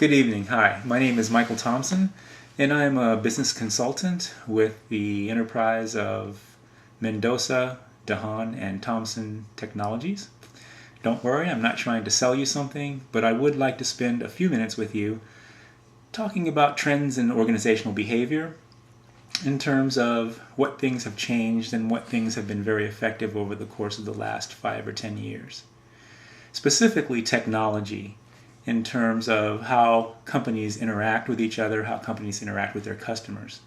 Good evening. Hi, my name is Michael Thompson, and I'm a business consultant with the enterprise of Mendoza, Dahan, and Thompson Technologies. Don't worry, I'm not trying to sell you something, but I would like to spend a few minutes with you talking about trends in organizational behavior in terms of what things have changed and what things have been very effective over the course of the last 5 or 10 years. Specifically, technology in terms of how companies interact with each other, how companies interact with their customers.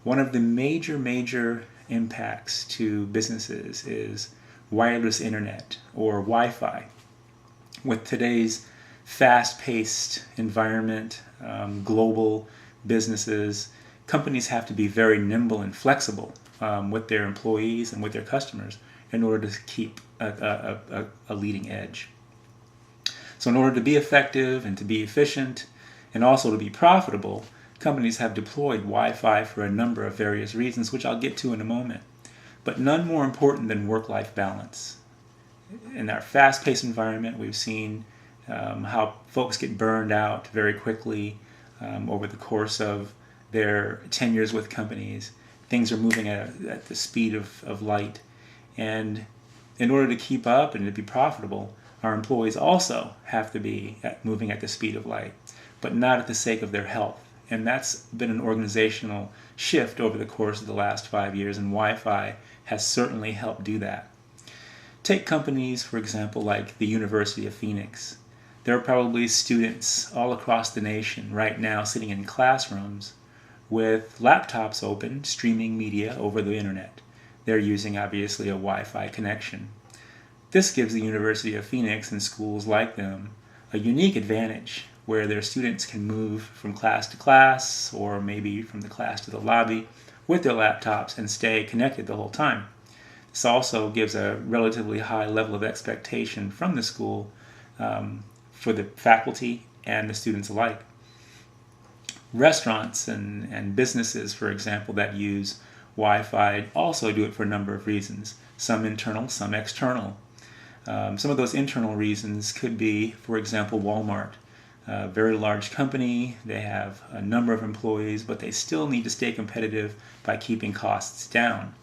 One of the major impacts to businesses is wireless internet or Wi-Fi. With today's fast-paced environment, global businesses, companies have to be very nimble and flexible with their employees and with their customers in order to keep a leading edge. So in order to be effective and to be efficient and also to be profitable, companies have deployed Wi-Fi for a number of various reasons, which I'll get to in a moment. But none more important than work-life balance. In our fast-paced environment, we've seen how folks get burned out very quickly over the course of their tenures with companies. Things are moving at the speed of light. And in order to keep up and to be profitable, our employees also have to be moving at the speed of light, but not at the sake of their health. And that's been an organizational shift over the course of the last 5 years, and Wi-Fi has certainly helped do that. Take companies, for example, like the University of Phoenix. There are probably students all across the nation right now sitting in classrooms with laptops open, streaming media over the internet. They're using, obviously, a Wi-Fi connection. This gives the University of Phoenix and schools like them a unique advantage where their students can move from class to class or maybe from the class to the lobby with their laptops and stay connected the whole time. This also gives a relatively high level of expectation from the school for the faculty and the students alike. Restaurants and businesses, for example, that use Wi-Fi also do it for a number of reasons, some internal, some external. Some of those internal reasons could be, for example, Walmart. A very large company, they have a number of employees, but they still need to stay competitive by keeping costs down.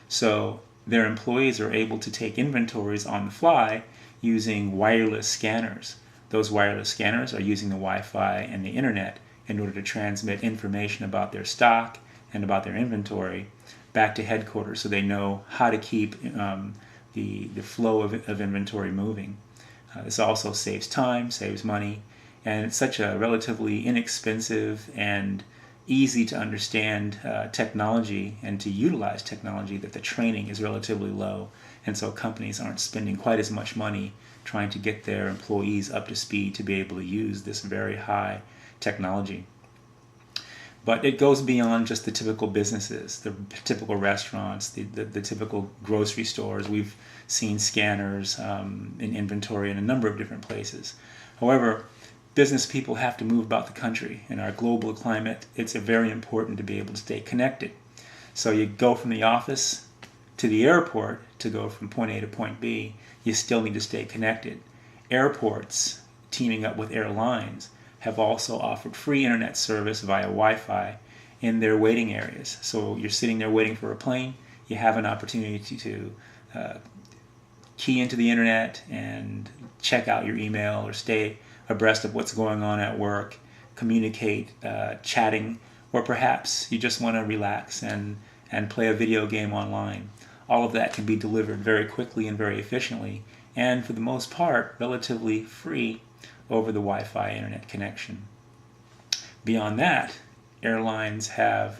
So their employees are able to take inventories on the fly using wireless scanners. Those wireless scanners are using the Wi-Fi and the internet in order to transmit information about their stock and about their inventory back to headquarters so they know how to keep the flow of inventory moving. This also saves time, saves money, and it's such a relatively inexpensive and easy to understand technology and to utilize technology that the training is relatively low, and so companies aren't spending quite as much money trying to get their employees up to speed to be able to use this very high technology. But it goes beyond just the typical businesses, the typical restaurants, the typical grocery stores. We've seen scanners in inventory in a number of different places. However, business people have to move about the country. In our global climate, it's very important to be able to stay connected. So you go from the office to the airport to go from point A to point B, you still need to stay connected. Airports, teaming up with airlines, have also offered free internet service via Wi-Fi in their waiting areas. So you're sitting there waiting for a plane, you have an opportunity to key into the internet and check out your email or stay abreast of what's going on at work, communicate, chatting, or perhaps you just want to relax and play a video game online. All of that can be delivered very quickly and very efficiently, and for the most part, relatively free over the Wi-Fi internet connection. Beyond that, airlines have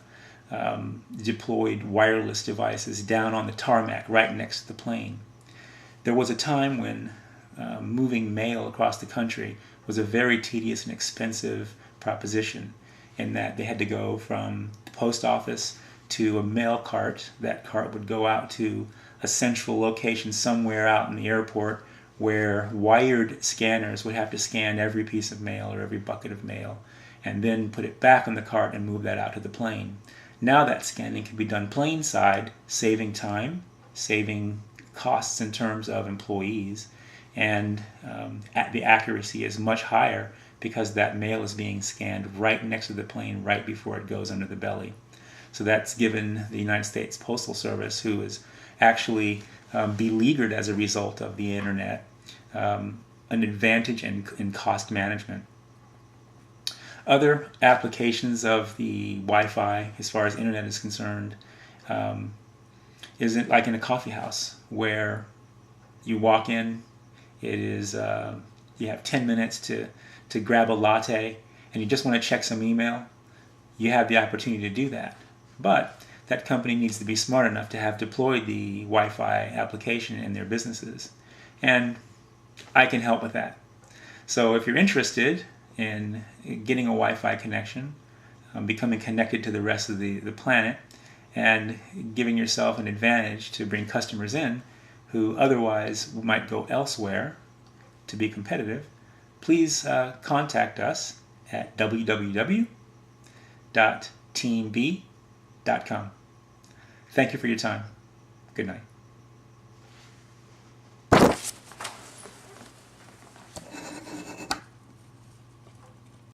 deployed wireless devices down on the tarmac right next to the plane. There was a time when moving mail across the country was a very tedious and expensive proposition in that they had to go from the post office to a mail cart. That cart would go out to a central location somewhere out in the airport where wired scanners would have to scan every piece of mail or every bucket of mail and then put it back on the cart and move that out to the plane. Now that scanning can be done plane side, saving time, saving costs in terms of employees, and the accuracy is much higher because that mail is being scanned right next to the plane right before it goes under the belly. So that's given the United States Postal Service, who is actually beleaguered as a result of the internet, an advantage in cost management. Other applications of the Wi-Fi, as far as internet is concerned, is like in a coffee house where you walk in, it is you have 10 minutes to grab a latte, and you just want to check some email. You have the opportunity to do that, but that company needs to be smart enough to have deployed the Wi-Fi application in their businesses, and I can help with that. So if you're interested in getting a Wi-Fi connection, becoming connected to the rest of the planet, and giving yourself an advantage to bring customers in who otherwise might go elsewhere to be competitive, please contact us at www.teamb.com. Thank you for your time. Good night.